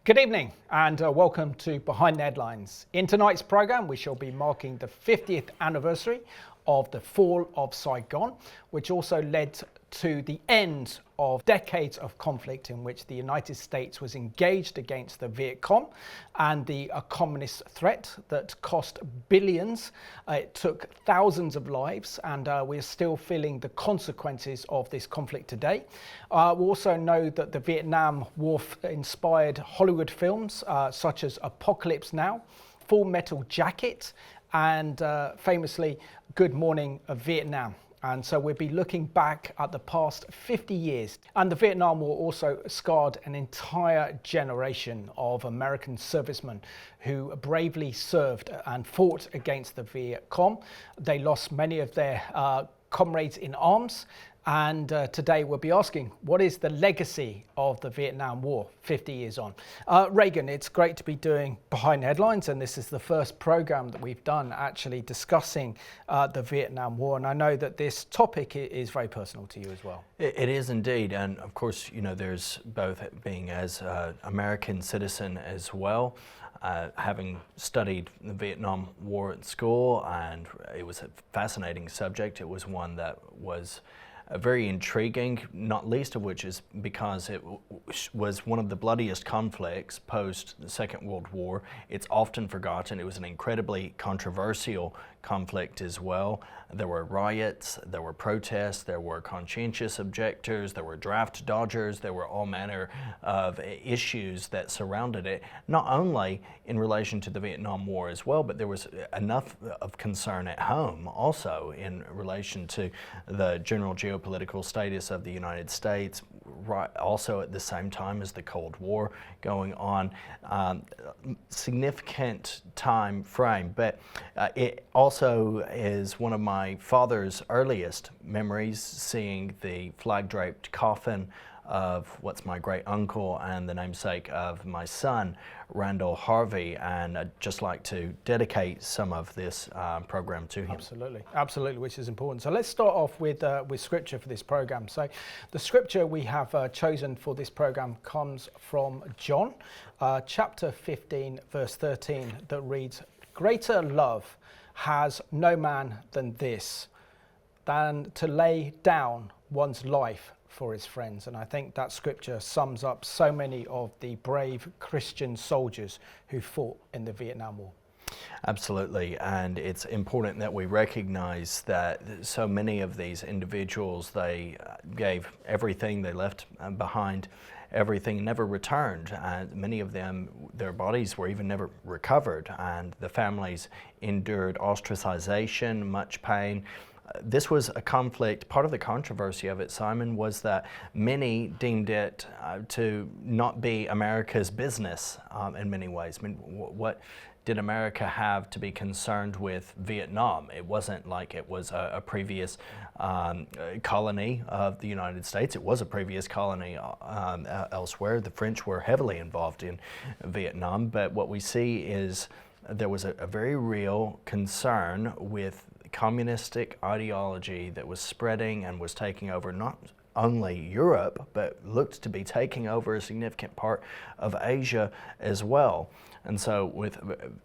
Good evening and welcome to Behind the Headlines. In tonight's programme we shall be marking the 50th anniversary of the fall of Saigon, which also led to the end of decades of conflict in which the United States was engaged against the Viet Cong and the communist threat that cost billions. It took thousands of lives, and we're still feeling the consequences of this conflict today. We also know that the Vietnam War inspired Hollywood films such as Apocalypse Now, Full Metal Jacket, and famously Good Morning Vietnam. And so we'll be looking back at the past 50 years. And the Vietnam War also scarred an entire generation of American servicemen who bravely served and fought against the Viet Cong. They lost many of their comrades in arms. And today we'll be asking, what is the legacy of the Vietnam War 50 years on? Reagan, it's great to be doing Behind the Headlines, and this is the first program that we've done actually discussing the Vietnam War. And I know that this topic is very personal to you as well. It is indeed. And of course, you know, there's both being as an American citizen as well, having studied the Vietnam War at school, and it was a fascinating subject. It was one that was very intriguing, not least of which is because it was one of the bloodiest conflicts post the Second World War. It's often forgotten. It was an incredibly controversial conflict as well. There were riots, there were protests, there were conscientious objectors, there were draft dodgers, there were all manner of issues that surrounded it, not only in relation to the Vietnam War as well, but there was enough of concern at home also in relation to the general geopolitical status of the United States, right, also at the same time as the Cold War going on. Significant time frame, but it also is one of my father's earliest memories, seeing the flag-draped coffin of what's my great uncle and the namesake of my son, Randall Harvey, and I'd just like to dedicate some of this program to him. Absolutely, which is important. So let's start off with scripture for this program. So the scripture we have chosen for this program comes from John, chapter 15, verse 13, that reads, "Greater love has no man than this, than to lay down one's life for his friends." And I think that scripture sums up so many of the brave Christian soldiers who fought in the Vietnam War. Absolutely, and it's important that we recognize that so many of these individuals, they gave everything, they left behind everything, never returned, and many of them, their bodies were even never recovered, and the families endured ostracization, much pain. This was a conflict. Part of the controversy of it, Simon, was that many deemed it to not be America's business in many ways. I mean, what did America have to be concerned with Vietnam? It wasn't like it was a previous colony of the United States. It was a previous colony elsewhere. The French were heavily involved in Vietnam, but what we see is there was a very real concern with communistic ideology that was spreading and was taking over not only Europe, but looked to be taking over a significant part of Asia as well. And so with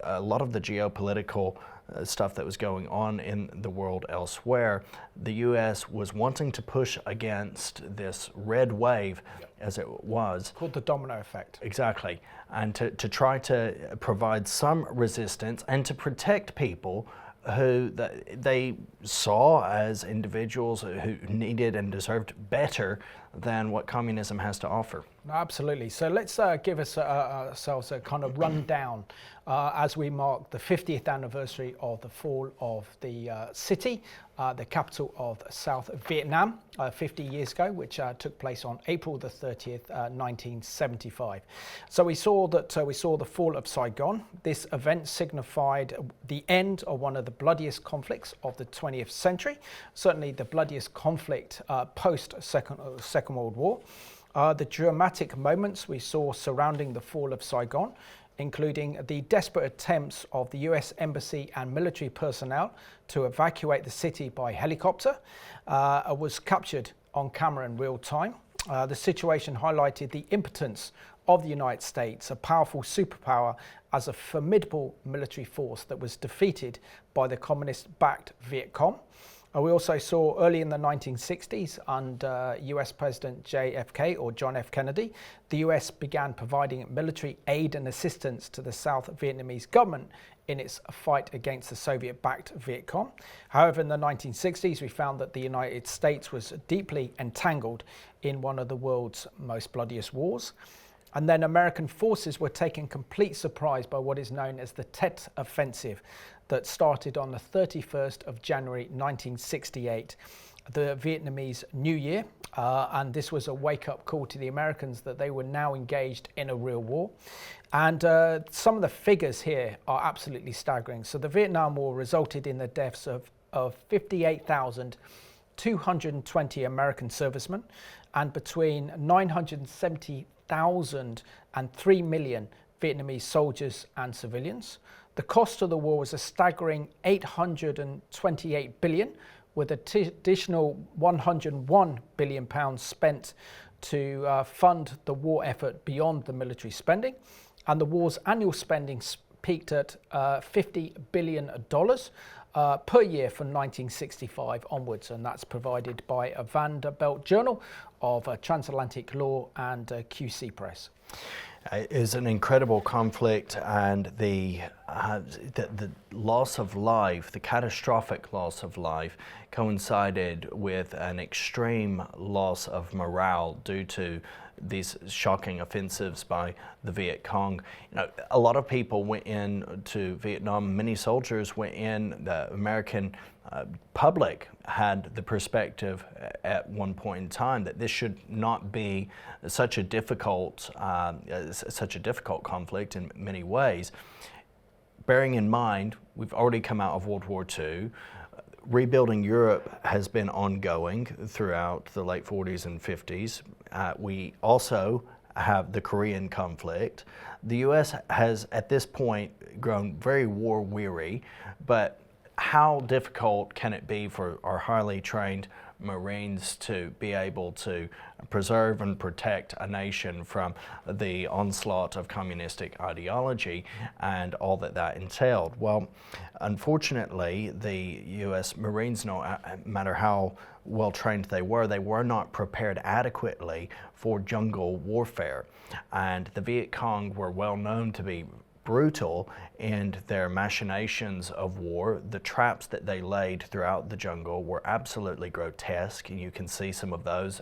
a lot of the geopolitical stuff that was going on in the world elsewhere, the U.S. was wanting to push against this red wave, as it was. Called the domino effect. Exactly. And to try to provide some resistance and to protect people who they saw as individuals who needed and deserved better than what communism has to offer. Absolutely. So let's give ourselves a kind of rundown as we mark the 50th anniversary of the fall of the city, the capital of South Vietnam, 50 years ago, which took place on April the 30th, 1975. So we saw the fall of Saigon. This event signified the end of one of the bloodiest conflicts of the 20th century, certainly the bloodiest conflict post Second World War. The dramatic moments we saw surrounding the fall of Saigon, including the desperate attempts of the US Embassy and military personnel to evacuate the city by helicopter, was captured on camera in real time. The situation highlighted the impotence of the United States, a powerful superpower, as a formidable military force that was defeated by the communist-backed Viet Cong. We also saw early in the 1960s under US President JFK, or John F. Kennedy, the US began providing military aid and assistance to the South Vietnamese government in its fight against the Soviet-backed Viet Cong. However, in the 1960s, we found that the United States was deeply entangled in one of the world's most bloodiest wars. And then American forces were taken complete surprise by what is known as the Tet Offensive that started on the 31st of January 1968, the Vietnamese New Year. And this was a wake-up call to the Americans that they were now engaged in a real war. And some of the figures here are absolutely staggering. So the Vietnam War resulted in the deaths of 58,220 American servicemen and between 970,000 and 3 million Vietnamese soldiers and civilians. The cost of the war was a staggering $828 billion, with an additional £101 billion spent to fund the war effort beyond the military spending. And the war's annual spending peaked at $50 billion per year from 1965 onwards, and that's provided by a Vanderbilt Journal of Transatlantic Law and QC Press. It is an incredible conflict, and the loss of life, the catastrophic loss of life, coincided with an extreme loss of morale due to these shocking offensives by the Viet Cong. You know, a lot of people went into Vietnam, many soldiers went in, the American public had the perspective at one point in time that this should not be such a difficult conflict in many ways. Bearing in mind, we've already come out of World War II. Rebuilding Europe has been ongoing throughout the late 40s and 50s. We also have the Korean conflict. The U.S. has, at this point, grown very war-weary, but how difficult can it be for our highly trained Marines to be able to preserve and protect a nation from the onslaught of communistic ideology and all that that entailed? Well, unfortunately, the U.S. Marines, no matter how well trained they were not prepared adequately for jungle warfare. And the Viet Cong were well known to be brutal in their machinations of war. The traps that they laid throughout the jungle were absolutely grotesque. You can see some of those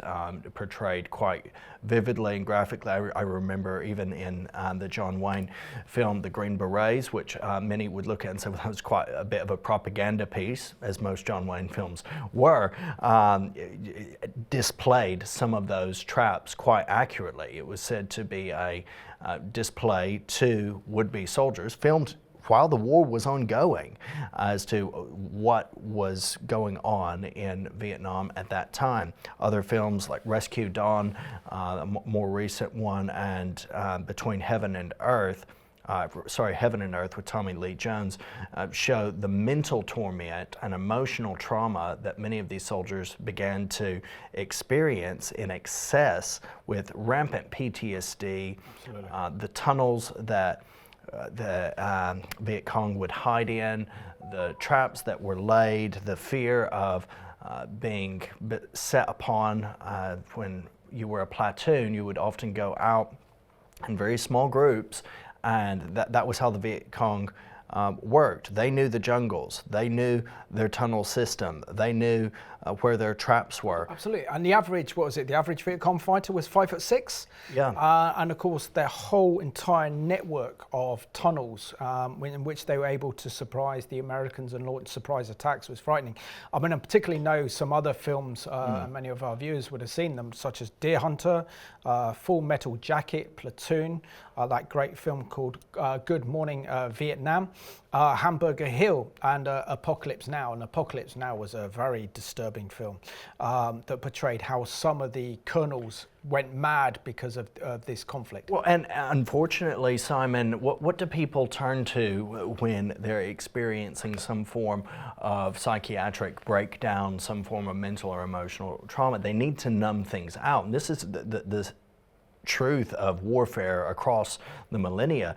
portrayed quite vividly and graphically. I remember even in the John Wayne film, The Green Berets, which many would look at and say, well, that was quite a bit of a propaganda piece, as most John Wayne films were, displayed some of those traps quite accurately. It was said to be a display to would-be soldiers, filmed while the war was ongoing, as to what was going on in Vietnam at that time. Other films like Rescue Dawn, a more recent one, and Between Heaven and Earth, Heaven and Earth with Tommy Lee Jones, show the mental torment and emotional trauma that many of these soldiers began to experience in excess with rampant PTSD, the tunnels that the Viet Cong would hide in, the traps that were laid, the fear of being set upon. When you were a platoon, you would often go out in very small groups, and that was how the Viet Cong worked. They knew the jungles, they knew their tunnel system, they knew where their traps were. Absolutely. And the average, what was it? The average Viet Cong fighter was 5'6". Yeah. And of course, their whole entire network of tunnels in which they were able to surprise the Americans and launch surprise attacks was frightening. I mean, I particularly know some other films, many of our viewers would have seen them, such as Deer Hunter, Full Metal Jacket, Platoon, that great film called Good Morning Vietnam. Hamburger Hill, and Apocalypse Now. And Apocalypse Now was a very disturbing film that portrayed how some of the colonels went mad because of this conflict. Well, and unfortunately, Simon, what do people turn to when they're experiencing some form of psychiatric breakdown, some form of mental or emotional trauma? They need to numb things out. And this is the truth of warfare across the millennia.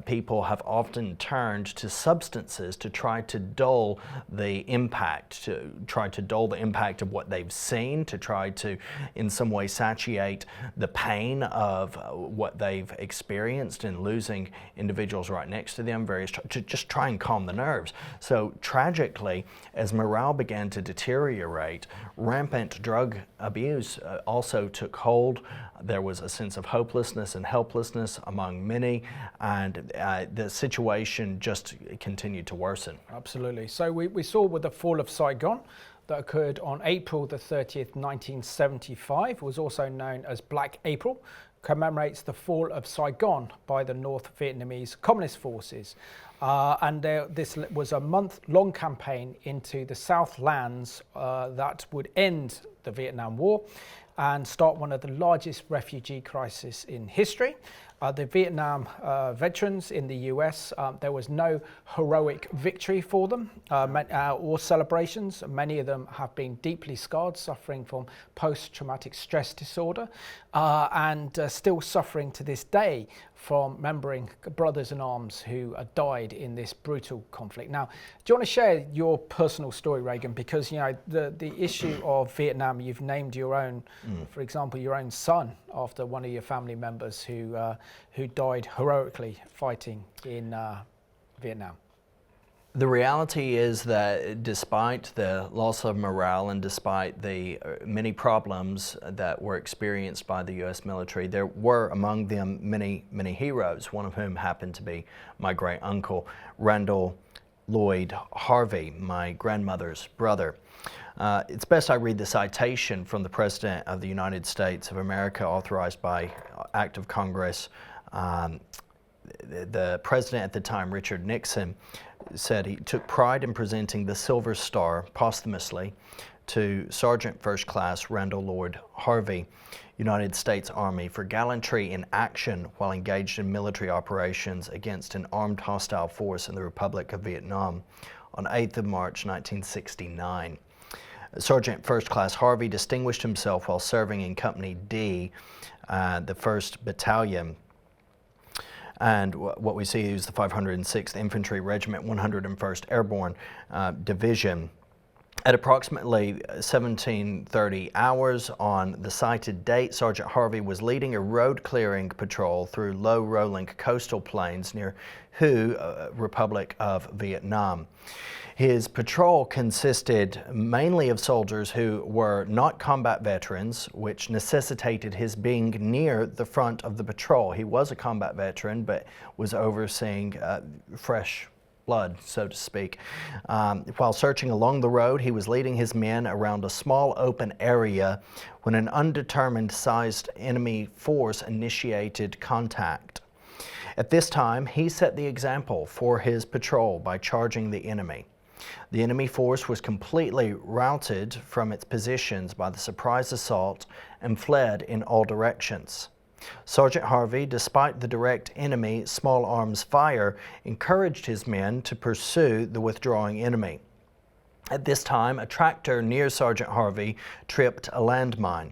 People have often turned to substances to try to dull the impact, of what they've seen, to try to in some way satiate the pain of what they've experienced in losing individuals right next to them, to just try and calm the nerves. So tragically, as morale began to deteriorate, rampant drug abuse also took hold. There was a sense of hopelessness and helplessness among many, and the situation just continued to worsen. Absolutely. So we saw with the fall of Saigon that occurred on April the 30th, 1975, was also known as Black April, commemorates the fall of Saigon by the North Vietnamese Communist forces. This was a month-long campaign into the Southlands that would end the Vietnam War and start one of the largest refugee crises in history. The Vietnam veterans in the US, there was no heroic victory for them or celebrations. Many of them have been deeply scarred, suffering from post-traumatic stress disorder, and still suffering to this day from remembering brothers in arms who died in this brutal conflict. Now, do you want to share your personal story, Reagan? Because you know the issue of Vietnam, you've named your own, for example, your own son after one of your family members who died heroically fighting in Vietnam. The reality is that despite the loss of morale and despite the many problems that were experienced by the U.S. military, there were among them many, many heroes, one of whom happened to be my great uncle, Randall Lloyd Harvey, my grandmother's brother. It's best I read the citation from the President of the United States of America, authorized by Act of Congress. The President at the time, Richard Nixon, said he took pride in presenting the Silver Star posthumously to Sergeant First Class Randall Lloyd Harvey, United States Army, for gallantry in action while engaged in military operations against an armed hostile force in the Republic of Vietnam on 8th of March 1969. Sergeant First Class Harvey distinguished himself while serving in Company D, the 1st Battalion. And what we see is the 506th Infantry Regiment, 101st Airborne Division. At approximately 17:30 hours on the cited date, Sergeant Harvey was leading a road clearing patrol through low rolling coastal plains near Hue, Republic of Vietnam. His patrol consisted mainly of soldiers who were not combat veterans, which necessitated his being near the front of the patrol. He was a combat veteran, but was overseeing fresh blood, so to speak. While searching along the road, he was leading his men around a small open area when an undetermined sized enemy force initiated contact. At this time, he set the example for his patrol by charging the enemy. The enemy force was completely routed from its positions by the surprise assault and fled in all directions. Sergeant Harvey, despite the direct enemy small arms fire, encouraged his men to pursue the withdrawing enemy. At this time, a tractor near Sergeant Harvey tripped a landmine.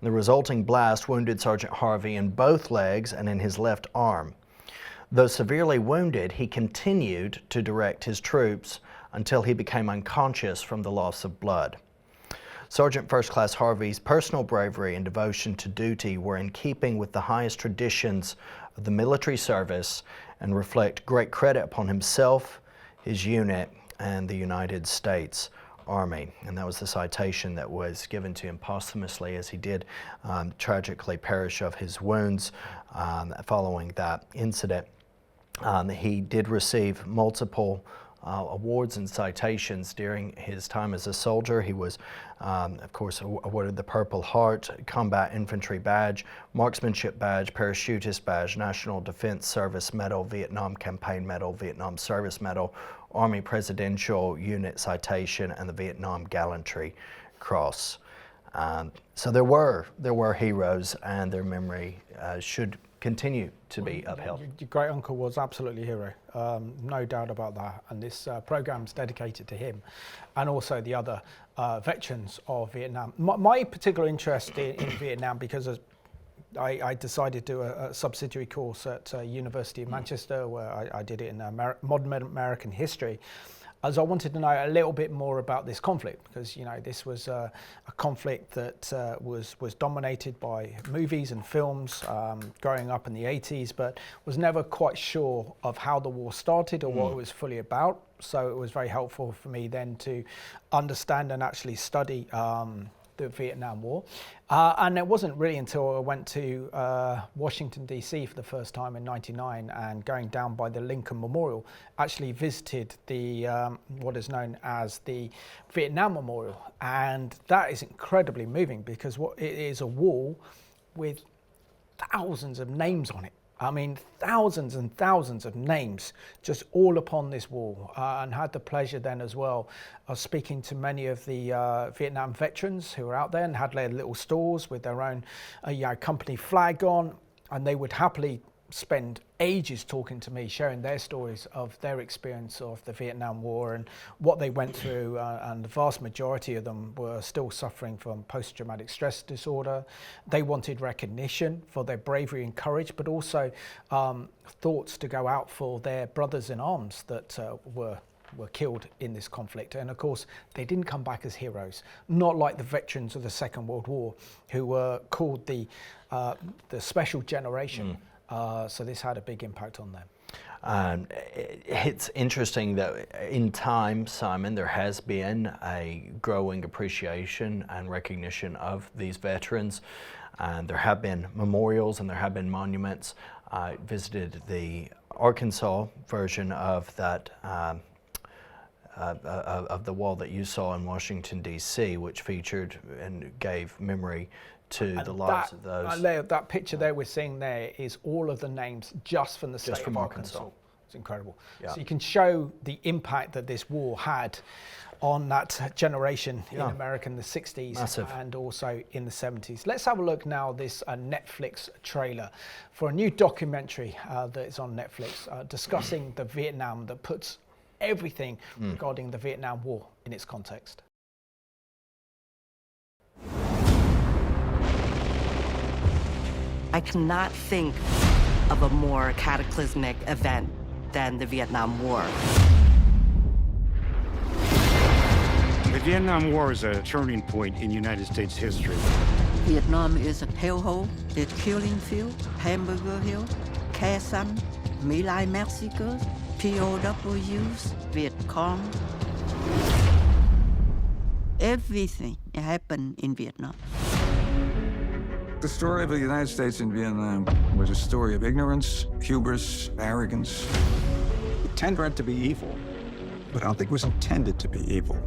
The resulting blast wounded Sergeant Harvey in both legs and in his left arm. Though severely wounded, he continued to direct his troops until he became unconscious from the loss of blood. Sergeant First Class Harvey's personal bravery and devotion to duty were in keeping with the highest traditions of the military service and reflect great credit upon himself, his unit, and the United States Army. And that was the citation that was given to him posthumously, as he did tragically perish of his wounds following that incident. He did receive multiple awards and citations during his time as a soldier. He was, of course, awarded the Purple Heart, Combat Infantry Badge, Marksmanship Badge, Parachutist Badge, National Defense Service Medal, Vietnam Campaign Medal, Vietnam Service Medal, Army Presidential Unit Citation, and the Vietnam Gallantry Cross. So there were heroes, and their memory should continue to be upheld. Your great uncle was absolutely a hero, no doubt about that. And this program's dedicated to him, and also the other veterans of Vietnam. My particular interest in Vietnam, because I decided to do a subsidiary course at University of Manchester, where I did it in modern American history, as I wanted to know a little bit more about this conflict, because this was a conflict that was dominated by movies and films growing up in the 80s, but was never quite sure of how the war started or what it was fully about. So it was very helpful for me then to understand and actually study the Vietnam War. And it wasn't really until I went to Washington, D.C. for the first time in '99, and going down by the Lincoln Memorial, actually visited the what is known as the Vietnam Memorial. And that is incredibly moving, because it is a wall with thousands of names on it. I mean, thousands and thousands of names just all upon this wall, and had the pleasure then as well of speaking to many of the Vietnam veterans who were out there and had their little stores with their own company flag on, and they would happily spend ages talking to me, sharing their stories of their experience of the Vietnam War and what they went through, and the vast majority of them were still suffering from post-traumatic stress disorder. They wanted recognition for their bravery and courage, but also thoughts to go out for their brothers in arms that were killed in this conflict. And of course, they didn't come back as heroes, not like the veterans of the Second World War, who were called the special generation. So this had a big impact on them. It's interesting that in time, Simon, there has been a growing appreciation and recognition of these veterans, and there have been memorials and there have been monuments. I visited the Arkansas version of that of the wall that you saw in Washington, D.C., which featured and gave memory to the lives of those. That picture there we're seeing there is all of the names just from the state of Arkansas. It's incredible. Yeah. So you can show the impact that this war had on that generation in America in the 60s. Massive. And also in the 70s. Let's have a look now, this Netflix trailer for a new documentary that is on Netflix discussing the Vietnam, that puts everything regarding the Vietnam War in its context. I cannot think of a more cataclysmic event than the Vietnam War. The Vietnam War is a turning point in United States history. Vietnam is a hellhole, a killing field, hamburger hill, Khe Sanh, My Lai massacres, POWs, Viet Cong. Everything happened in Vietnam. The story of the United States in Vietnam was a story of ignorance, hubris, arrogance. It turned out to be evil, but I don't think it was intended to be evil.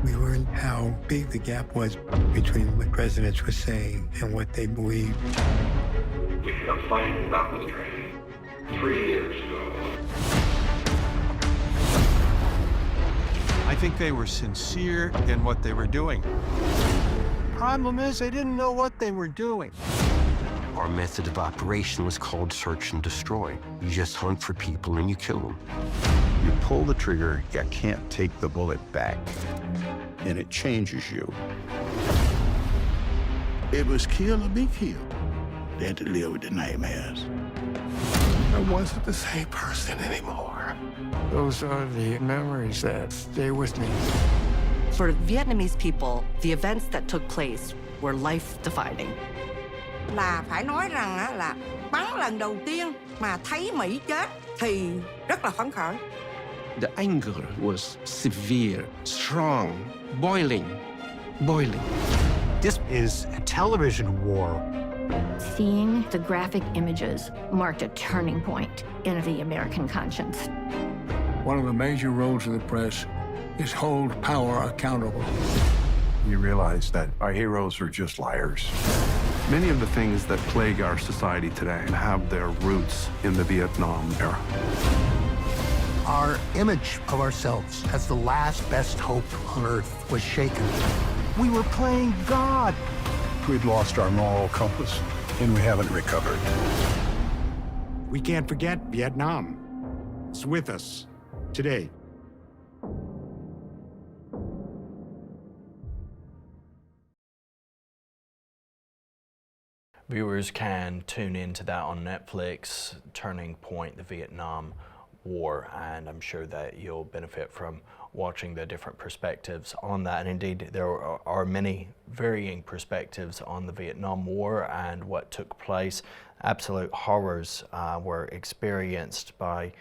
We learned how big the gap was between what presidents were saying and what they believed. We had a fight about the train 3 years ago. I think they were sincere in what they were doing. Problem is, they didn't know what they were doing. Our method of operation was called search and destroy. You just hunt for people and you kill them. You pull the trigger, you can't take the bullet back, and it changes you. It was kill or be killed. They had to live with the nightmares. I wasn't the same person anymore. Those are the memories that stay with me. For Vietnamese people, the events that took place were life-defining. Là phải nói rằng là bắn lần đầu tiên mà thấy Mỹ chết thì rất là phấn khởi. The anger was severe, strong, boiling. This is a television war Seeing the graphic images marked a turning point in the American conscience. One of the major roles of the press is hold power accountable. You realize that our heroes are just liars. Many of the things that plague our society today have their roots in the Vietnam era. Our image of ourselves as the last best hope on Earth was shaken. We were playing God. We'd lost our moral compass, and we haven't recovered. We can't forget Vietnam. It's with us today. Viewers can tune into that on Netflix, Turning Point, the Vietnam War, and I'm sure that you'll benefit from watching the different perspectives on that. And indeed, there are many varying perspectives on the Vietnam War and what took place. Absolute horrors were experienced by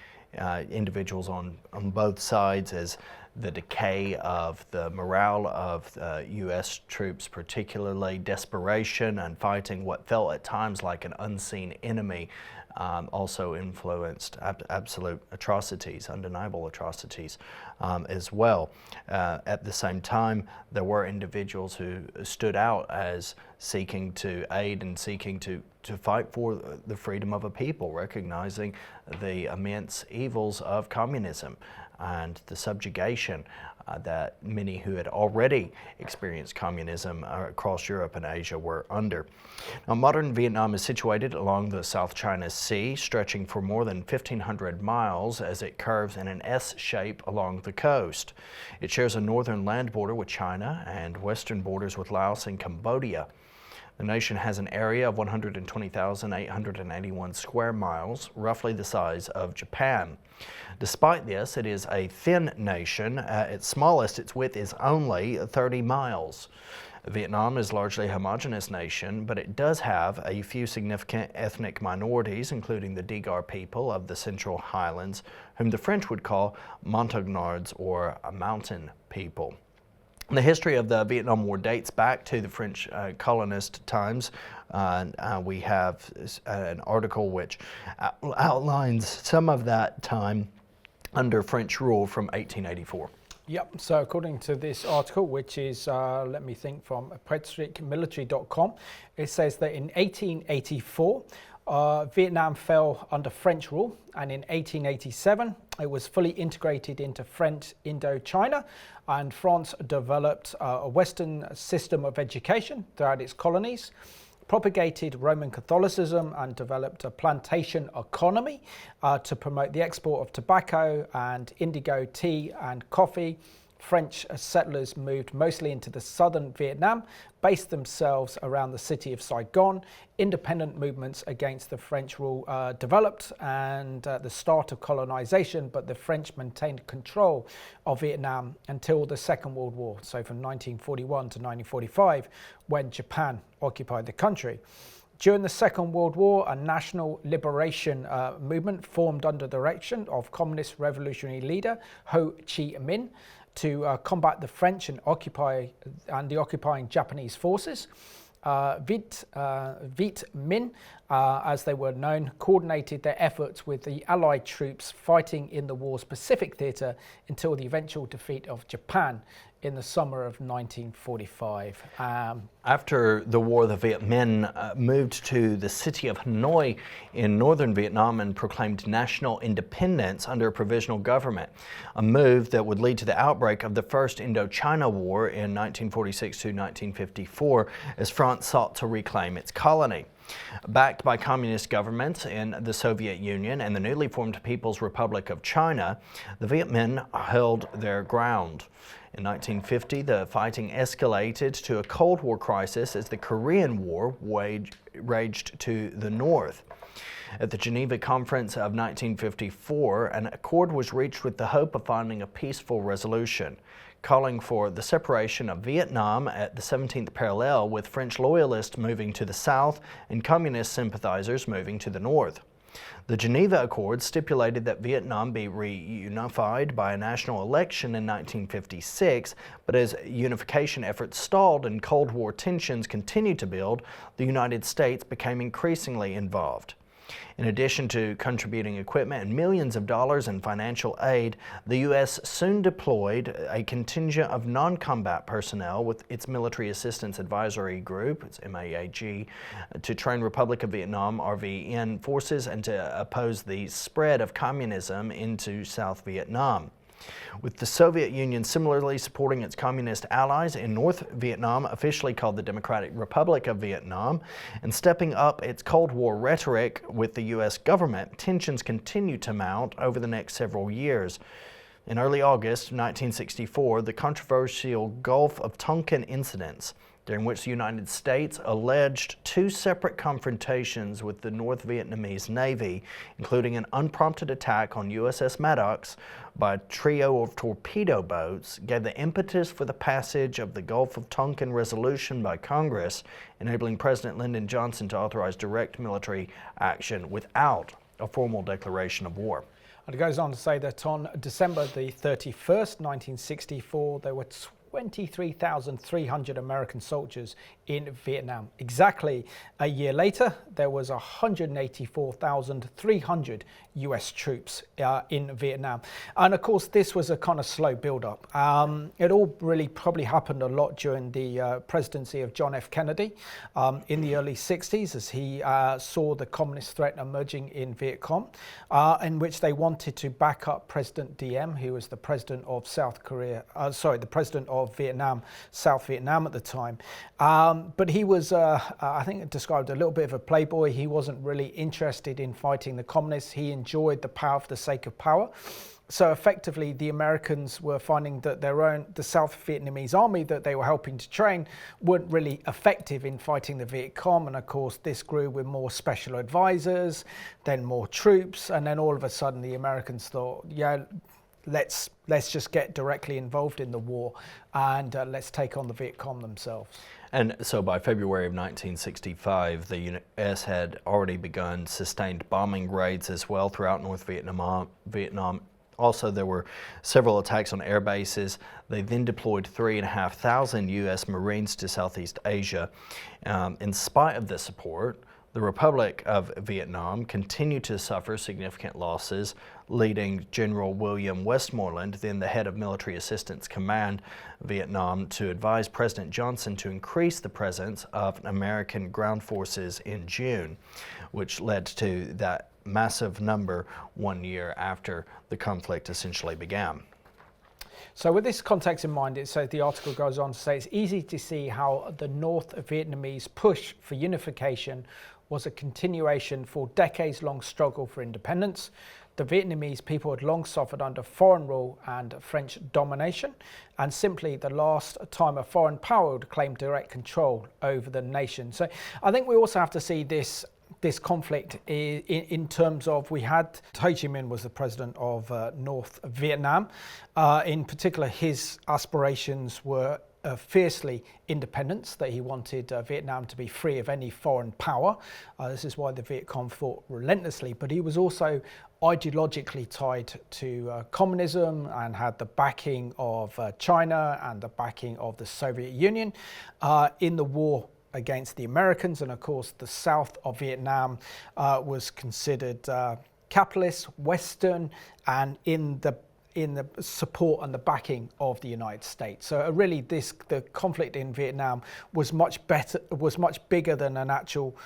individuals on both sides as the decay of the morale of U.S. troops, particularly desperation and fighting what felt at times like an unseen enemy, also influenced absolute atrocities, undeniable atrocities as well. At the same time, there were individuals who stood out as seeking to aid and seeking to fight for the freedom of a people, recognizing the immense evils of communism and the subjugation that many who had already experienced communism across Europe and Asia were under. Now, modern Vietnam is situated along the South China Sea, stretching for more than 1,500 miles as it curves in an S shape along the coast. It shares a northern land border with China and western borders with Laos and Cambodia. The nation has an area of 120,881 square miles, roughly the size of Japan. Despite this, it is a thin nation. At its smallest, its width is only 30 miles. Vietnam is largely a homogeneous nation, but it does have a few significant ethnic minorities, including the Degar people of the Central Highlands, whom the French would call Montagnards or mountain people. The history of the Vietnam War dates back to the French colonist times. We have an article which outlines some of that time under French rule from 1884. Yep, so according to this article, which is, let me think, from PatriotMilitary.com, it says that in 1884, Vietnam fell under French rule, and in 1887 it was fully integrated into French Indochina, and France developed a Western system of education throughout its colonies, propagated Roman Catholicism, and developed a plantation economy to promote the export of tobacco and indigo tea and coffee. French settlers moved mostly into the southern Vietnam, based themselves around the city of Saigon. Independent movements against the French rule developed and the start of colonization, but the French maintained control of Vietnam until the Second World War, so from 1941 to 1945, when Japan occupied the country. During the Second World War, a national liberation movement formed under the direction of Communist revolutionary leader Ho Chi Minh to combat the French and the occupying Japanese forces. Viet Minh, as they were known, coordinated their efforts with the Allied troops fighting in the war's Pacific theatre until the eventual defeat of Japan in the summer of 1945. After the war, the Viet Minh moved to the city of Hanoi in northern Vietnam and proclaimed national independence under a provisional government, a move that would lead to the outbreak of the First Indochina War in 1946 to 1954 as France sought to reclaim its colony. Backed by communist governments in the Soviet Union and the newly formed People's Republic of China, the Viet Minh held their ground. In 1950, the fighting escalated to a Cold War crisis as the Korean War raged to the north. At the Geneva Conference of 1954, an accord was reached with the hope of finding a peaceful resolution, calling for the separation of Vietnam at the 17th parallel, with French loyalists moving to the south and communist sympathizers moving to the north. The Geneva Accords stipulated that Vietnam be reunified by a national election in 1956, but as unification efforts stalled and Cold War tensions continued to build, the United States became increasingly involved. In addition to contributing equipment and millions of dollars in financial aid, the U.S. soon deployed a contingent of non-combat personnel with its Military Assistance Advisory Group, its MAAG, to train Republic of Vietnam, RVN, forces and to oppose the spread of communism into South Vietnam. With the Soviet Union similarly supporting its communist allies in North Vietnam, officially called the Democratic Republic of Vietnam, and stepping up its Cold War rhetoric with the U.S. government, tensions continued to mount over the next several years. In early August 1964, the controversial Gulf of Tonkin incidents, during which the United States alleged two separate confrontations with the North Vietnamese Navy, including an unprompted attack on USS Maddox by a trio of torpedo boats, gave the impetus for the passage of the Gulf of Tonkin Resolution by Congress, enabling President Lyndon Johnson to authorize direct military action without a formal declaration of war. And it goes on to say that on December the 31st, 1964, there were 23,300 American soldiers in Vietnam. Exactly a year later, there was 184,300 US troops in Vietnam. And of course, this was a kind of slow build-up. It all really probably happened a lot during the presidency of John F. Kennedy in the early 60s, as he saw the communist threat emerging in Viet Cong, in which they wanted to back up President Diem, who was the president of the president of Vietnam, South Vietnam at the time. But he was, I think, described a little bit of a playboy. He wasn't really interested in fighting the communists. He enjoyed the power for the sake of power. So effectively, the Americans were finding that the South Vietnamese army that they were helping to train weren't really effective in fighting the Viet Cong. And of course, this grew with more special advisors, then more troops. And then all of a sudden, the Americans thought, yeah, let's just get directly involved in the war and let's take on the Viet Cong themselves. And so by February of 1965, the U.S. had already begun sustained bombing raids as well throughout North Vietnam. Also, there were several attacks on air bases. They then deployed 3,500 U.S. Marines to Southeast Asia. In spite of this support, the Republic of Vietnam continued to suffer significant losses, leading General William Westmoreland, then the head of Military Assistance Command Vietnam, to advise President Johnson to increase the presence of American ground forces in June, which led to that massive number 1 year after the conflict essentially began. So with this context in mind, the article goes on to say it's easy to see how the North Vietnamese push for unification was a continuation for decades-long struggle for independence. The Vietnamese people had long suffered under foreign rule and French domination, and simply the last time a foreign power would claim direct control over the nation. So I think we also have to see this conflict in terms of, we had Ho Chi Minh was the president of North Vietnam. In particular, his aspirations were fiercely independence, that he wanted Vietnam to be free of any foreign power. This is why the Viet Cong fought relentlessly, but he was also ideologically tied to communism and had the backing of China and the backing of the Soviet Union in the war against the Americans. And of course, the south of Vietnam was considered capitalist, Western, and in the support and the backing of the United States. So really, the conflict in Vietnam was much bigger than an actual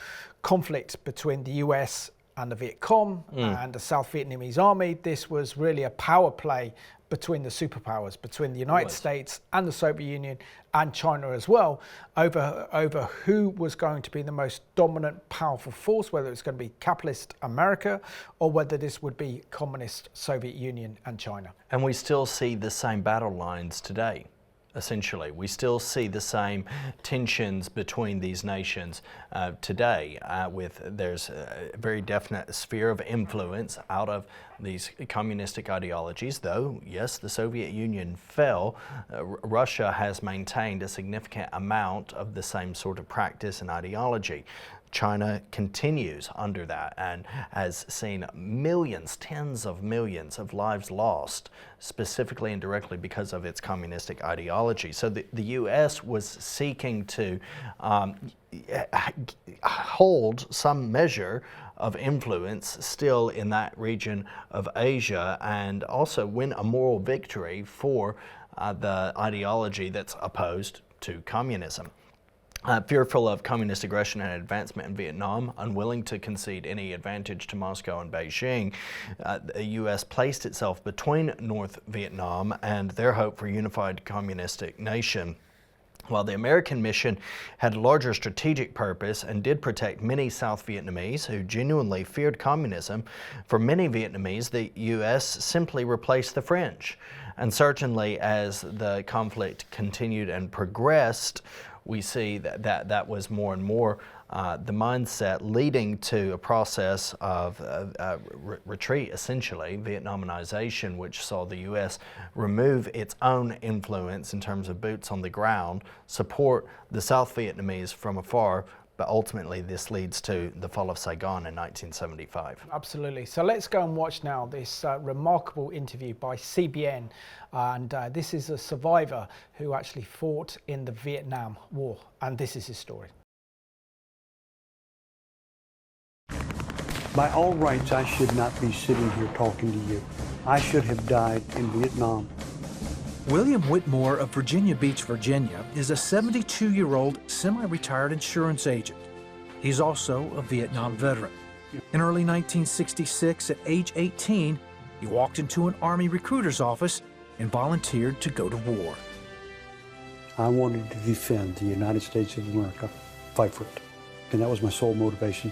conflict between the US and the Viet Cong and the South Vietnamese army. This was really a power play between the superpowers, between the United States and the Soviet Union and China as well, over who was going to be the most dominant, powerful force, whether it's going to be capitalist America or whether this would be communist Soviet Union and China. And we still see the same battle lines today. Essentially, we still see the same tensions between these nations today. There's a very definite sphere of influence out of these communistic ideologies, though, yes, the Soviet Union fell, Russia has maintained a significant amount of the same sort of practice and ideology. China continues under that and has seen millions, tens of millions of lives lost, specifically and directly because of its communistic ideology. So the U.S. was seeking to hold some measure of influence still in that region of Asia, and also win a moral victory for the ideology that's opposed to communism. Fearful of communist aggression and advancement in Vietnam, unwilling to concede any advantage to Moscow and Beijing, the U.S. placed itself between North Vietnam and their hope for a unified communistic nation. While the American mission had a larger strategic purpose and did protect many South Vietnamese who genuinely feared communism, for many Vietnamese, the U.S. simply replaced the French. And certainly as the conflict continued and progressed, we see that was more and more the mindset leading to a process of retreat, essentially, Vietnamization, which saw the U.S. remove its own influence in terms of boots on the ground, support the South Vietnamese from afar, but ultimately this leads to the fall of Saigon in 1975. Absolutely. So let's go and watch now this remarkable interview by CBN. And this is a survivor who actually fought in the Vietnam War. And this is his story. By all rights, I should not be sitting here talking to you. I should have died in Vietnam. William Whitmore of Virginia Beach, Virginia, is a 72-year-old semi-retired insurance agent. He's also a Vietnam veteran. In early 1966, at age 18, he walked into an Army recruiter's office and volunteered to go to war. I wanted to defend the United States of America, fight for it, and that was my sole motivation.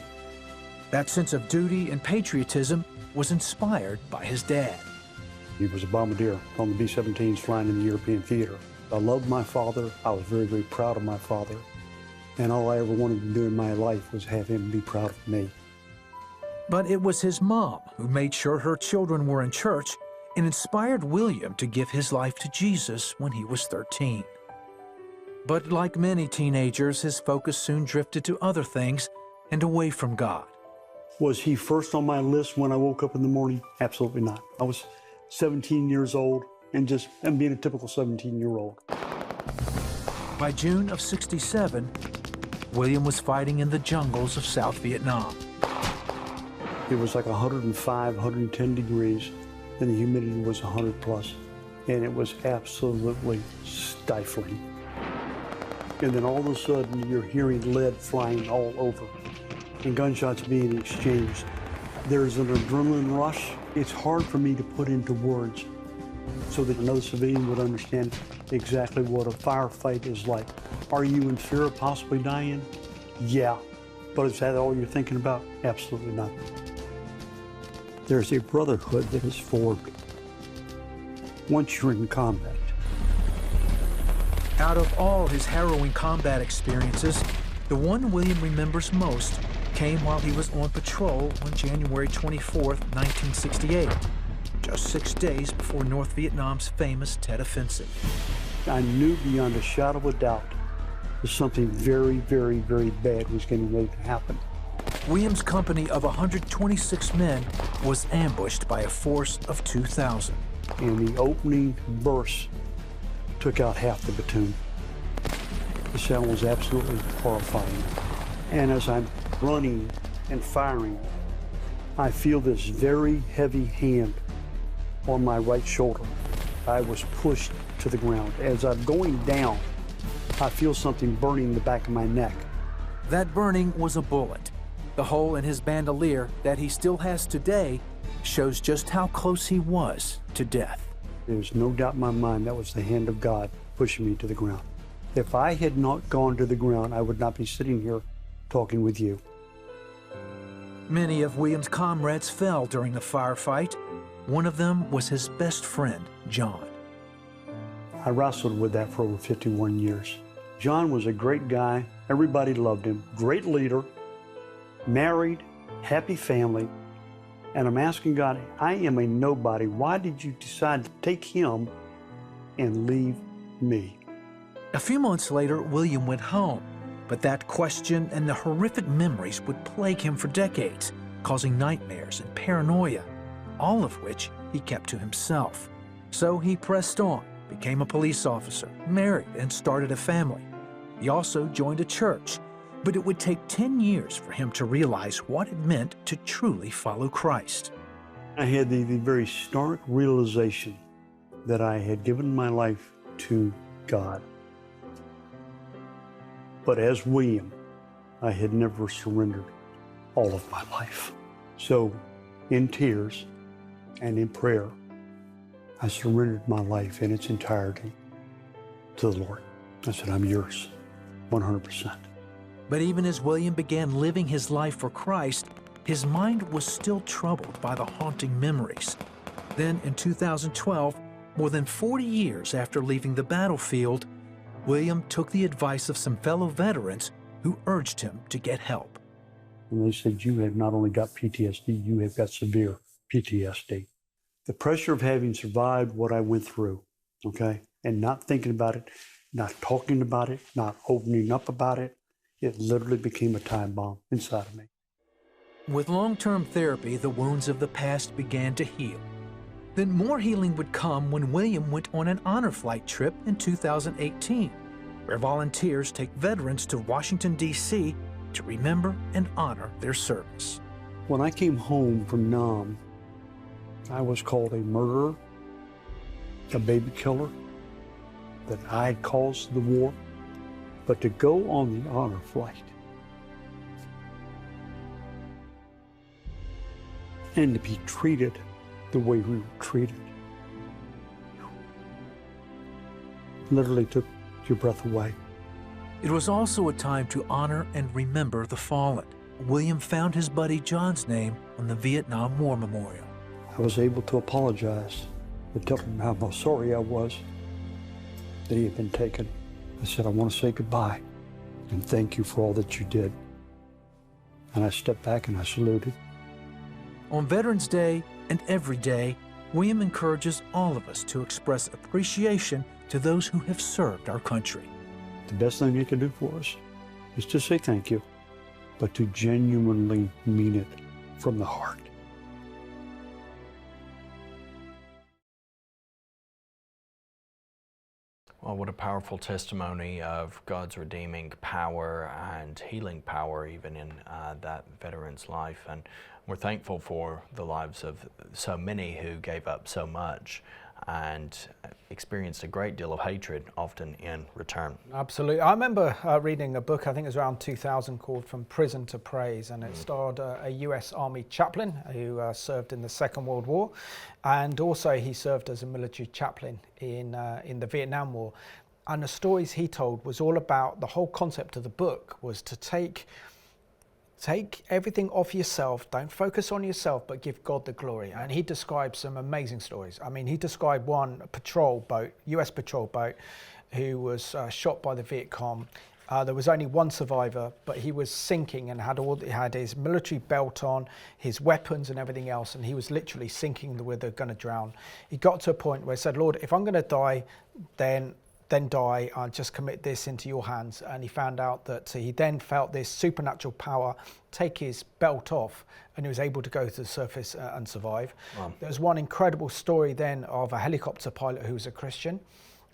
That sense of duty and patriotism was inspired by his dad. He was a bombardier on the B-17s flying in the European theater. I loved my father. I was very, very proud of my father. And all I ever wanted to do in my life was have him be proud of me. But it was his mom who made sure her children were in church and inspired William to give his life to Jesus when he was 13. But like many teenagers, his focus soon drifted to other things and away from God. Was he first on my list when I woke up in the morning? Absolutely not. I was 17 years old and being a typical 17-year-old. By June of '67, William was fighting in the jungles of South Vietnam. It was like 105, 110 degrees, and the humidity was 100 plus, and it was absolutely stifling. And then all of a sudden, you're hearing lead flying all over and gunshots being exchanged. There's an adrenaline rush. It's hard for me to put into words so that another civilian would understand exactly what a firefight is like. Are you in fear of possibly dying? Yeah. But is that all you're thinking about? Absolutely not. There's a brotherhood that is formed once you're in combat. Out of all his harrowing combat experiences, the one William remembers most came while he was on patrol on January 24th, 1968, just 6 days before North Vietnam's famous Tet Offensive. I knew beyond a shadow of a doubt that something very, very, very bad was getting ready to happen. William's company of 126 men was ambushed by a force of 2,000. And the opening burst took out half the platoon. The sound was absolutely horrifying. And as I'm running and firing, I feel this very heavy hand on my right shoulder. I was pushed to the ground. As I'm going down, I feel something burning the back of my neck. That burning was a bullet. The hole in his bandolier that he still has today shows just how close he was to death. There's no doubt in my mind that was the hand of God pushing me to the ground. If I had not gone to the ground, I would not be sitting here talking with you. Many of William's comrades fell during the firefight. One of them was his best friend, John. I wrestled with that for over 51 years. John was a great guy. Everybody loved him. Great leader, married, happy family. And I'm asking God, I am a nobody. Why did you decide to take him and leave me? A few months later, William went home, but that question and the horrific memories would plague him for decades, causing nightmares and paranoia, all of which he kept to himself. So he pressed on, became a police officer, married, and started a family. He also joined a church, but it would take 10 years for him to realize what it meant to truly follow Christ. I had the very stark realization that I had given my life to God. But as William, I had never surrendered all of my life. So in tears and in prayer, I surrendered my life in its entirety to the Lord. I said, I'm yours, 100%. But even as William began living his life for Christ, his mind was still troubled by the haunting memories. Then in 2012, more than 40 years after leaving the battlefield, William took the advice of some fellow veterans who urged him to get help. And they said, you have not only got PTSD, you have got severe PTSD. The pressure of having survived what I went through, okay, and not thinking about it, not talking about it, not opening up about it, it literally became a time bomb inside of me. With long-term therapy, the wounds of the past began to heal. Then more healing would come when William went on an honor flight trip in 2018, where volunteers take veterans to Washington, D.C. to remember and honor their service. When I came home from Nam, I was called a murderer, a baby killer, that I had caused the war. But to go on the honor flight and to be treated the way we were treated literally took your breath away. It was also a time to honor and remember the fallen. William found his buddy John's name on the Vietnam War Memorial. I was able to apologize and tell him how sorry I was that he had been taken. I said, I want to say goodbye and thank you for all that you did. And I stepped back and I saluted. On Veterans Day and every day, William encourages all of us to express appreciation to those who have served our country. The best thing you can do for us is to say thank you, but to genuinely mean it from the heart. Well, what a powerful testimony of God's redeeming power and healing power even in that veteran's life. And we're thankful for the lives of so many who gave up so much and experienced a great deal of hatred, often in return. Absolutely. I remember reading a book, I think it was around 2000, called From Prison to Praise, and it starred a US Army chaplain who served in the Second World War, and also he served as a military chaplain in the Vietnam War. And the stories he told was all about, the whole concept of the book was to take everything off yourself, don't focus on yourself, but give God the glory. And he described some amazing stories. I mean, he described one patrol boat, US patrol boat, who was shot by the Viet Cong. There was only one survivor, but he was sinking and had his military belt on, his weapons and everything else, and he was literally sinking where they're going to drown. He got to a point where he said, Lord, if I'm going to die, then die, I'll just commit this into your hands. And he found out that he then felt this supernatural power take his belt off, and he was able to go to the surface and survive. Wow. There's one incredible story then of a helicopter pilot who was a Christian,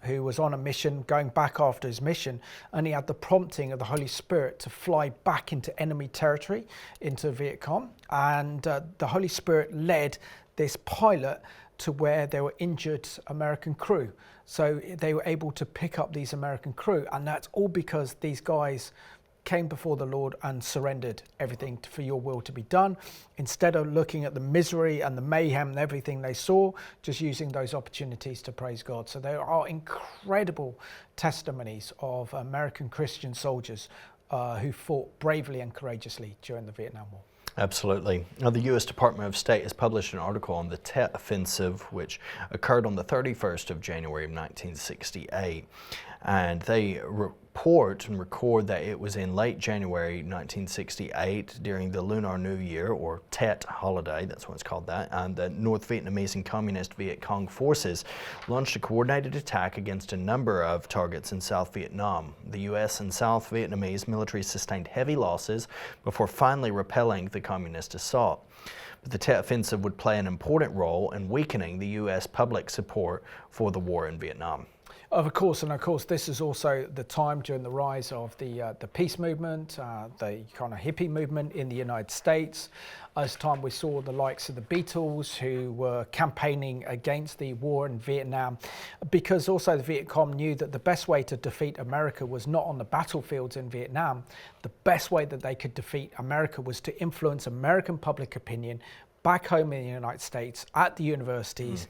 who was on a mission, going back after his mission, and he had the prompting of the Holy Spirit to fly back into enemy territory, into Viet Cong. And the Holy Spirit led this pilot to where there were injured American crew. So they were able to pick up these American crew, and that's all because these guys came before the Lord and surrendered everything for your will to be done, instead of looking at the misery and the mayhem and everything they saw, just using those opportunities to praise God. So there are incredible testimonies of American Christian soldiers who fought bravely and courageously during the Vietnam War. Absolutely. Now, the U.S. Department of State has published an article on the Tet Offensive, which occurred on the 31st of January of 1968. and they report and record that it was in late January 1968 during the Lunar New Year, or Tet holiday, that's what it's called that, and the North Vietnamese and Communist Viet Cong forces launched a coordinated attack against a number of targets in South Vietnam. The U.S. and South Vietnamese military sustained heavy losses before finally repelling the communist assault. But the Tet Offensive would play an important role in weakening the U.S. public support for the war in Vietnam. Of course, and of course, this is also the time during the rise of the peace movement, the kind of hippie movement in the United States. As time we saw the likes of the Beatles, who were campaigning against the war in Vietnam, because also the Viet Cong knew that the best way to defeat America was not on the battlefields in Vietnam. The best way that they could defeat America was to influence American public opinion back home in the United States, at the universities,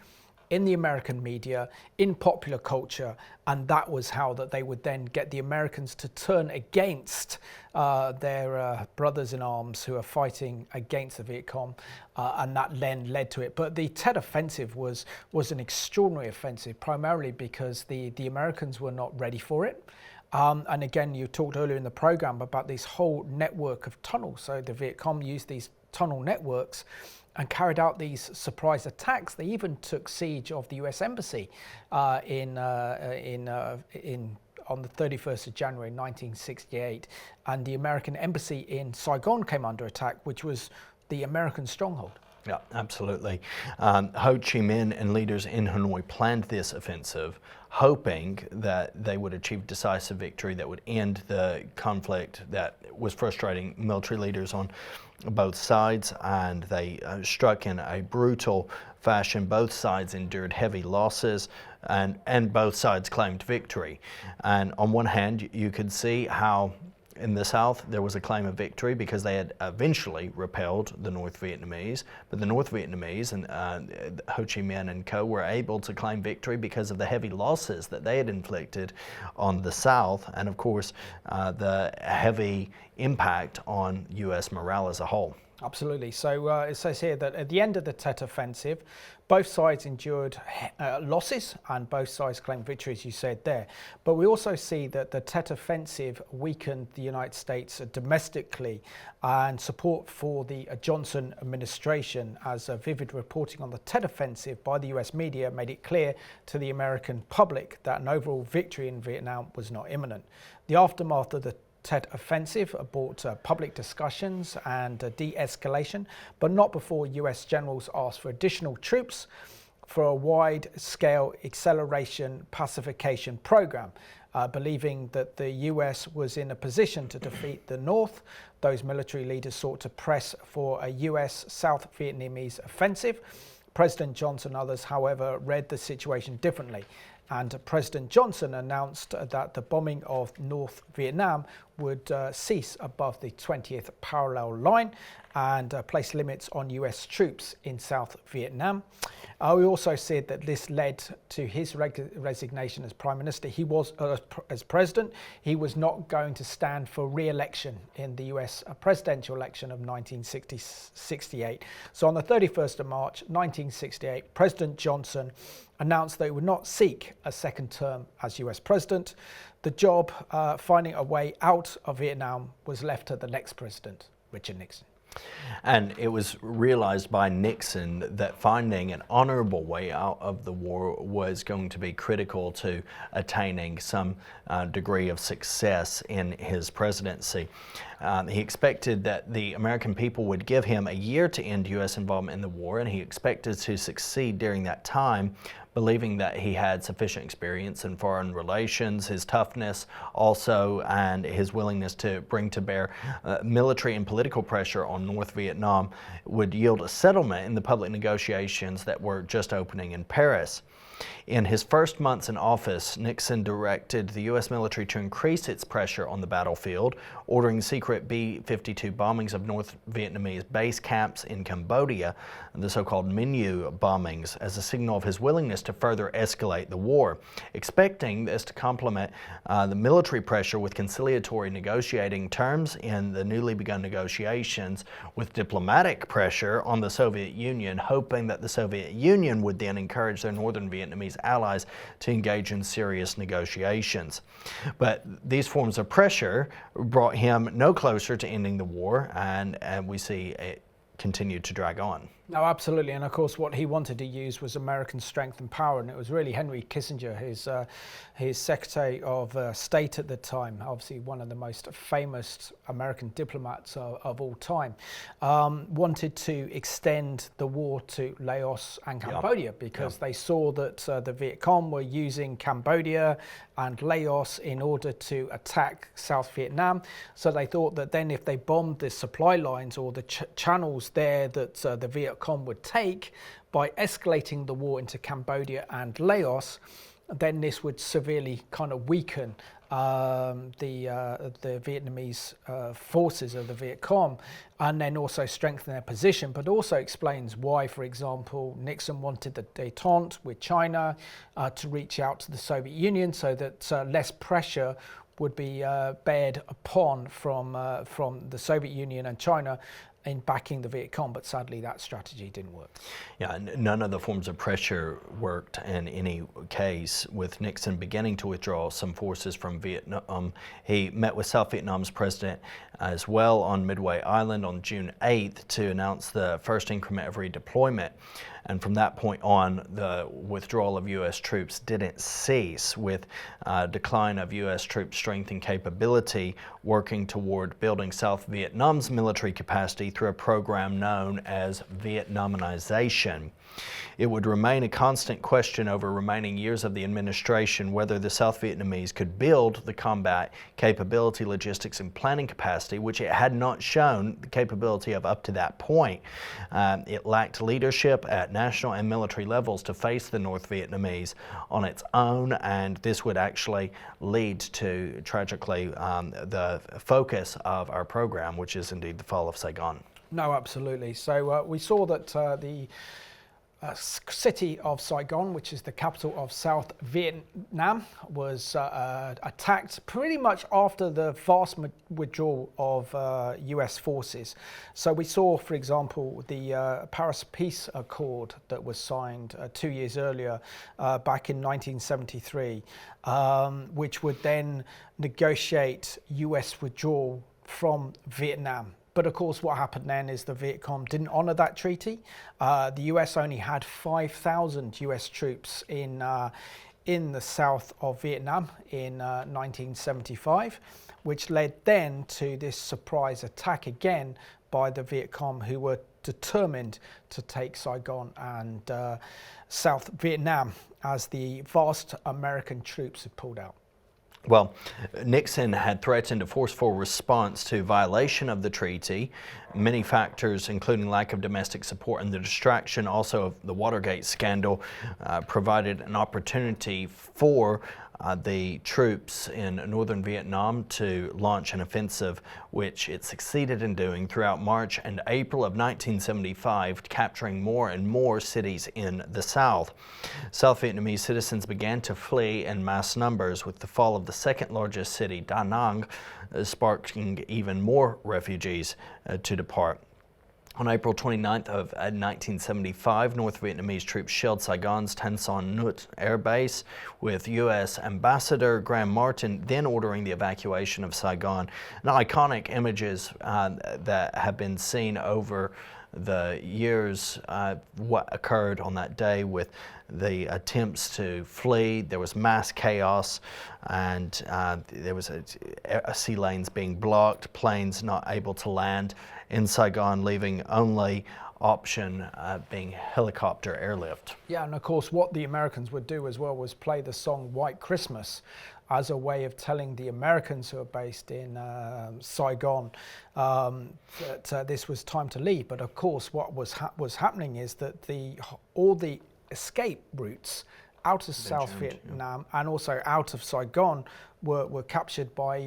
in the American media, in popular culture, and that was how that they would then get the Americans to turn against their brothers in arms who are fighting against the Viet Cong, and that then led to it. But the Tet Offensive was an extraordinary offensive, primarily because the Americans were not ready for it. And again, you talked earlier in the program about this whole network of tunnels. So the Viet Cong used these tunnel networks and carried out these surprise attacks. They even took siege of the U.S. Embassy on the 31st of January 1968, and the American Embassy in Saigon came under attack, which was the American stronghold. Yeah, absolutely. Ho Chi Minh and leaders in Hanoi planned this offensive, hoping that they would achieve decisive victory that would end the conflict that was frustrating military leaders on both sides, and they struck in a brutal fashion. Both sides endured heavy losses, and both sides claimed victory. And on one hand, you could see how in the South there was a claim of victory because they had eventually repelled the North Vietnamese, but the North Vietnamese and Ho Chi Minh and co were able to claim victory because of the heavy losses that they had inflicted on the South, and of course the heavy impact on U.S. morale as a whole. Absolutely. So it says here that at the end of the Tet Offensive, both sides endured losses and both sides claimed victory, as you said there. But we also see that the Tet Offensive weakened the United States domestically, and support for the Johnson administration, as vivid reporting on the Tet Offensive by the US media made it clear to the American public that an overall victory in Vietnam was not imminent. The aftermath of the Tet Offensive brought public discussions and de-escalation, but not before US generals asked for additional troops for a wide-scale acceleration pacification program. Believing that the US was in a position to defeat the North, those military leaders sought to press for a US South Vietnamese offensive. President Johnson and others, however, read the situation differently, and President Johnson announced that the bombing of North Vietnam would cease above the 20th parallel line and place limits on US troops in South Vietnam. We also said that this led to his resignation as Prime Minister. He was, as President, he was not going to stand for re-election in the US presidential election of 1968. So on the 31st of March 1968, President Johnson announced that he would not seek a second term as US President. The job finding a way out of Vietnam was left to the next president, Richard Nixon. And it was realized by Nixon that finding an honorable way out of the war was going to be critical to attaining some degree of success in his presidency. He expected that the American people would give him a year to end U.S. involvement in the war, and he expected to succeed during that time, believing that he had sufficient experience in foreign relations, his toughness also, and his willingness to bring to bear military and political pressure on North Vietnam would yield a settlement in the public negotiations that were just opening in Paris. In his first months in office, Nixon directed the U.S. military to increase its pressure on the battlefield, ordering secret B-52 bombings of North Vietnamese base camps in Cambodia, the so-called Menu bombings, as a signal of his willingness to further escalate the war, expecting this to complement the military pressure with conciliatory negotiating terms in the newly begun negotiations, with diplomatic pressure on the Soviet Union, hoping that the Soviet Union would then encourage their northern Vietnamese Vietnamese allies to engage in serious negotiations. But these forms of pressure brought him no closer to ending the war, and we see it continue to drag on. No, absolutely. And of course, what he wanted to use was American strength and power. And it was really Henry Kissinger, his Secretary of State at the time, obviously one of the most famous American diplomats of all time, wanted to extend the war to Laos and Cambodia because they saw that the Viet Cong were using Cambodia and Laos in order to attack South Vietnam. So they thought that then if they bombed the supply lines or the channels there that the Viet Cong would take by escalating the war into Cambodia and Laos, then this would severely kind of weaken the Vietnamese forces of the Viet Cong, and then also strengthen their position, but also explains why, for example, Nixon wanted the détente with China to reach out to the Soviet Union so that less pressure would be bared upon from the Soviet Union and China in backing the Viet Cong, but sadly that strategy didn't work. Yeah, none of the forms of pressure worked in any case, with Nixon beginning to withdraw some forces from Vietnam. He met with South Vietnam's president as well on Midway Island on June 8th to announce the first increment of redeployment. And from that point on, the withdrawal of U.S. troops didn't cease, with decline of U.S. troop strength and capability working toward building South Vietnam's military capacity through a program known as Vietnamization. It would remain a constant question over remaining years of the administration whether the South Vietnamese could build the combat capability, logistics, and planning capacity, which it had not shown the capability of up to that point. It lacked leadership at national and military levels to face the North Vietnamese on its own, and this would actually lead to, tragically, the focus of our program, which is indeed the fall of Saigon. No, absolutely. So we saw that the city of Saigon, which is the capital of South Vietnam, was attacked pretty much after the vast withdrawal of US forces. So we saw, for example, the Paris Peace Accord that was signed 2 years earlier, back in 1973, which would then negotiate US withdrawal from Vietnam. But of course, what happened then is the Viet Cong didn't honor that treaty. The US only had 5,000 US troops in the south of Vietnam in 1975, which led then to this surprise attack again by the Viet Cong, who were determined to take Saigon and South Vietnam as the vast American troops had pulled out. Well, Nixon had threatened a forceful response to violation of the treaty. Many factors, including lack of domestic support and the distraction also of the Watergate scandal, provided an opportunity for the troops in northern Vietnam to launch an offensive, which it succeeded in doing throughout March and April of 1975, capturing more and more cities in the south. South Vietnamese citizens began to flee in mass numbers, with the fall of the second largest city, Da Nang, sparking even more refugees to depart. On April 29th of 1975, North Vietnamese troops shelled Saigon's Tan Son Nhut air base, with U.S. Ambassador Graham Martin then ordering the evacuation of Saigon. Now, iconic images that have been seen over the years, what occurred on that day with the attempts to flee. There was mass chaos, and there was sea lanes being blocked, planes not able to land in Saigon, leaving only option being helicopter airlift. Yeah, and of course what the Americans would do as well was play the song White Christmas as a way of telling the Americans who are based in Saigon that this was time to leave. But of course what was happening is that all the escape routes out of South Vietnam and also out of Saigon were captured by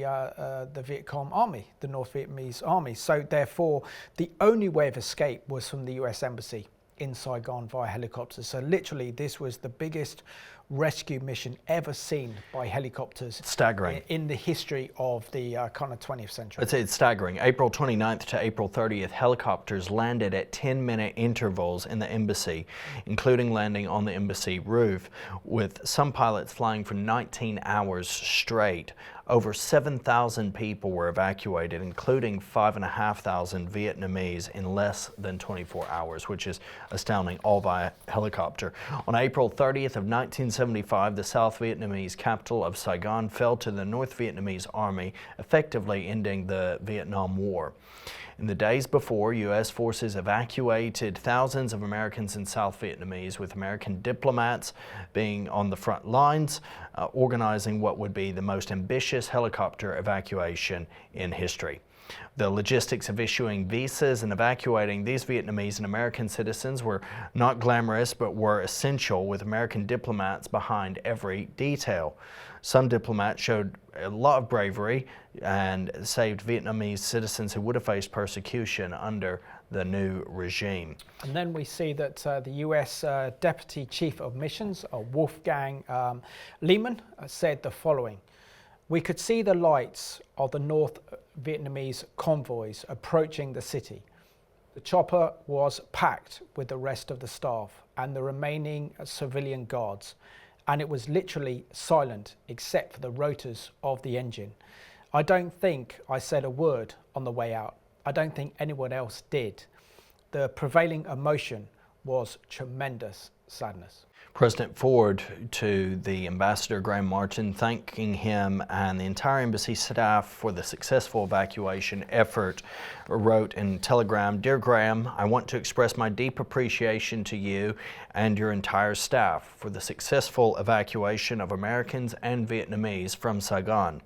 the Viet Cong army, the North Vietnamese army. So therefore, the only way of escape was from the US Embassy in Saigon via helicopters. So literally, this was the biggest rescue mission ever seen by helicopters. Staggering. In the history of the kind of 20th century. It's staggering. April 29th to April 30th, helicopters landed at 10-minute intervals in the embassy, including landing on the embassy roof, with some pilots flying for 19 hours straight. Over 7,000 people were evacuated, including 5,500 Vietnamese in less than 24 hours, which is astounding, all via helicopter. On April 30th of 1975, the South Vietnamese capital of Saigon fell to the North Vietnamese army, effectively ending the Vietnam War. In the days before, U.S. forces evacuated thousands of Americans and South Vietnamese, with American diplomats being on the front lines, organizing what would be the most ambitious helicopter evacuation in history. The logistics of issuing visas and evacuating these Vietnamese and American citizens were not glamorous, but were essential, with American diplomats behind every detail. Some diplomats showed a lot of bravery and saved Vietnamese citizens who would have faced persecution under the new regime. And then we see that the US Deputy Chief of Missions, Wolfgang Lehman, said the following: "We could see the lights of the North Vietnamese convoys approaching the city. The chopper was packed with the rest of the staff and the remaining civilian guards, and it was literally silent except for the rotors of the engine. I don't think I said a word on the way out. I don't think anyone else did. The prevailing emotion was tremendous sadness." President Ford to the Ambassador Graham Martin, thanking him and the entire embassy staff for the successful evacuation effort, wrote in telegram, "Dear Graham, I want to express my deep appreciation to you and your entire staff for the successful evacuation of Americans and Vietnamese from Saigon.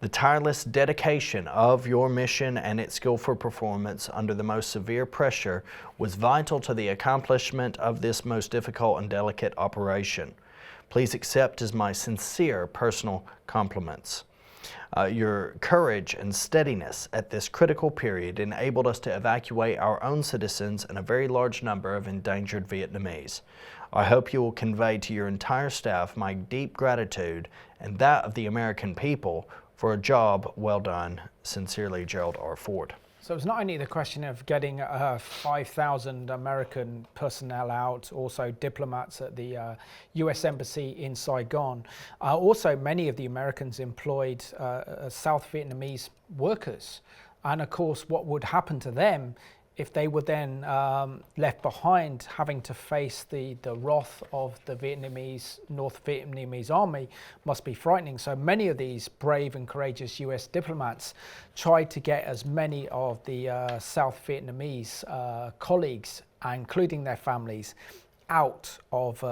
The tireless dedication of your mission and its skillful performance under the most severe pressure was vital to the accomplishment of this most difficult and delicate operation. Please accept as my sincere personal compliments. Your courage and steadiness at this critical period enabled us to evacuate our own citizens and a very large number of endangered Vietnamese. I hope you will convey to your entire staff my deep gratitude and that of the American people for a job well done. Sincerely, Gerald R. Ford." So it's not only the question of getting 5,000 American personnel out, also diplomats at the US Embassy in Saigon. Also, many of the Americans employed South Vietnamese workers. And of course, what would happen to them if they were then left behind, having to face the wrath of the North Vietnamese army, must be frightening. So many of these brave and courageous US diplomats tried to get as many of the South Vietnamese colleagues, including their families, out of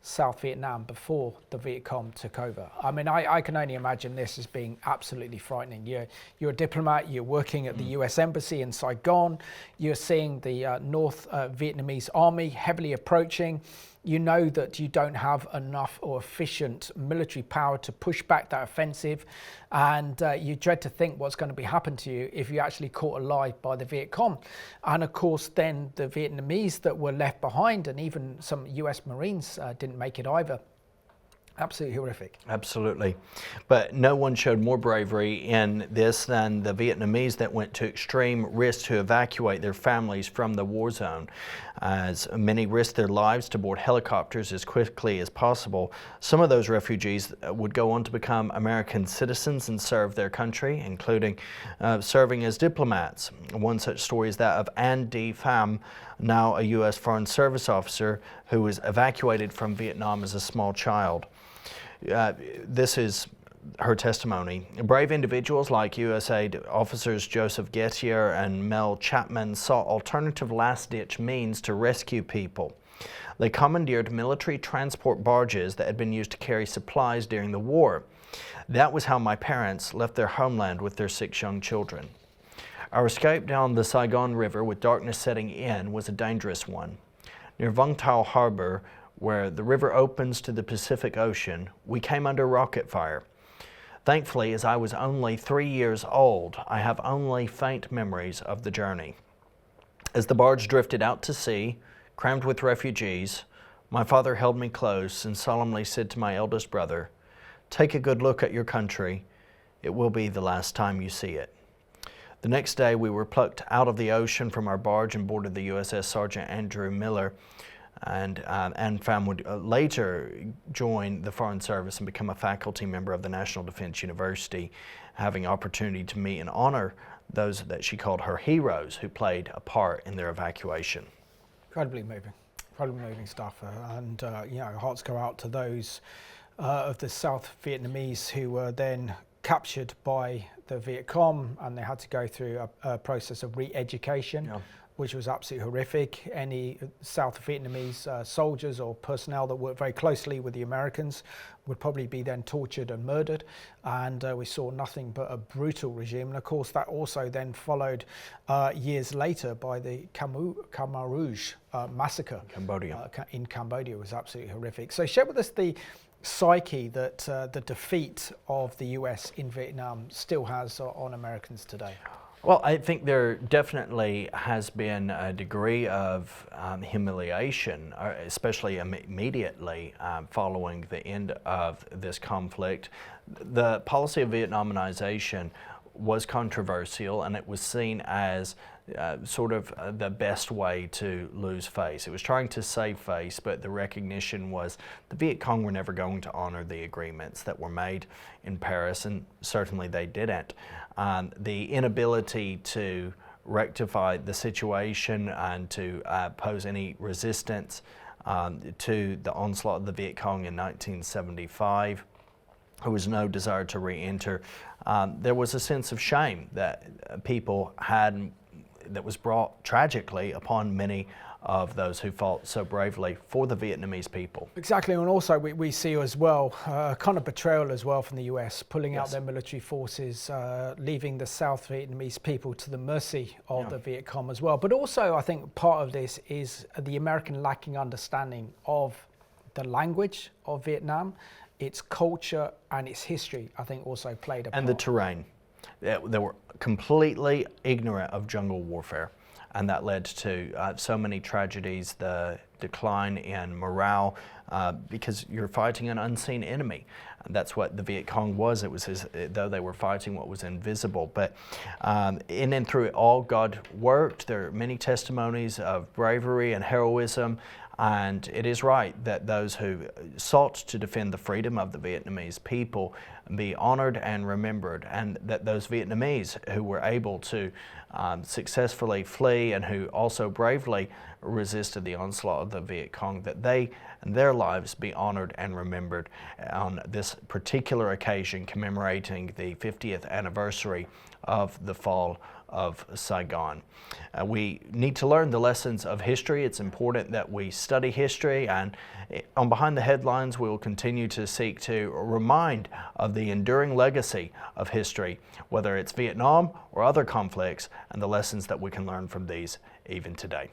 South Vietnam before the Viet Cong took over. I mean, I can only imagine this as being absolutely frightening. You're a diplomat, you're working at the US Embassy in Saigon, you're seeing the North Vietnamese army heavily approaching. You know that you don't have enough or efficient military power to push back that offensive, and you dread to think what's going to be happening to you if you're actually caught alive by the Viet Cong. And of course, then the Vietnamese that were left behind, and even some US Marines didn't make it either. Absolutely horrific. Absolutely. But no one showed more bravery in this than the Vietnamese that went to extreme risk to evacuate their families from the war zone. As many risked their lives to board helicopters as quickly as possible, some of those refugees would go on to become American citizens and serve their country, including serving as diplomats. One such story is that of Anne D. Pham, now a U.S. Foreign Service officer who was evacuated from Vietnam as a small child. This is her testimony. Brave individuals like USAID officers Joseph Gettier and Mel Chapman sought alternative last-ditch means to rescue people. They commandeered military transport barges that had been used to carry supplies during the war. That was how my parents left their homeland with their 6 young children. Our escape down the Saigon River with darkness setting in was a dangerous one. Near Vung Tau Harbor, where the river opens to the Pacific Ocean, we came under rocket fire. Thankfully, as I was only 3 years old, I have only faint memories of the journey. As the barge drifted out to sea, crammed with refugees, My father held me close and solemnly said to my eldest brother, "Take a good look at your country. It will be the last time you see it." The next day we were plucked out of the ocean from our barge and boarded the USS Sergeant Andrew Miller, and Pham would later join the Foreign Service and become a faculty member of the National Defense University, having opportunity to meet and honor those that she called her heroes who played a part in their evacuation. Incredibly moving stuff, and you know, hearts go out to those of the South Vietnamese who were then captured by the Viet Cong, and they had to go through a process of re-education, which was absolutely horrific. Any South Vietnamese soldiers or personnel that worked very closely with the Americans would probably be then tortured and murdered, and we saw nothing but a brutal regime. And of course that also then followed years later by the Khmer Rouge massacre. In Cambodia was absolutely horrific. So share with us the psyche that the defeat of the US in Vietnam still has on Americans today. Well, I think there definitely has been a degree of humiliation, especially immediately following the end of this conflict. The policy of Vietnamization was controversial, and it was seen as sort of the best way to lose face. It was trying to save face, but the recognition was the Viet Cong were never going to honor the agreements that were made in Paris, and certainly they didn't. The inability to rectify the situation and to pose any resistance to the onslaught of the Viet Cong in 1975, there was no desire to re-enter. There was a sense of shame that people had, that was brought tragically upon many of those who fought so bravely for the Vietnamese people. Exactly, and also we see as well kind of betrayal as well from the US, pulling out their military forces, leaving the South Vietnamese people to the mercy of the Viet Cong as well. But also I think part of this is the American lacking understanding of the language of Vietnam, its culture and its history, I think also played a part. And the terrain. They were completely ignorant of jungle warfare, and that led to so many tragedies, the decline in morale, because you're fighting an unseen enemy. And that's what the Viet Cong was. It was as though they were fighting what was invisible. But in and through it all, God worked. There are many testimonies of bravery and heroism. And it is right that those who sought to defend the freedom of the Vietnamese people be honored and remembered, and that those Vietnamese who were able to successfully flee and who also bravely resisted the onslaught of the Viet Cong, that they and their lives be honored and remembered on this particular occasion commemorating the 50th anniversary of the fall of Saigon. We need to learn the lessons of history. It's important that we study history, and on Behind the Headlines we will continue to seek to remind of the enduring legacy of history, whether it's Vietnam or other conflicts, and the lessons that we can learn from these even today.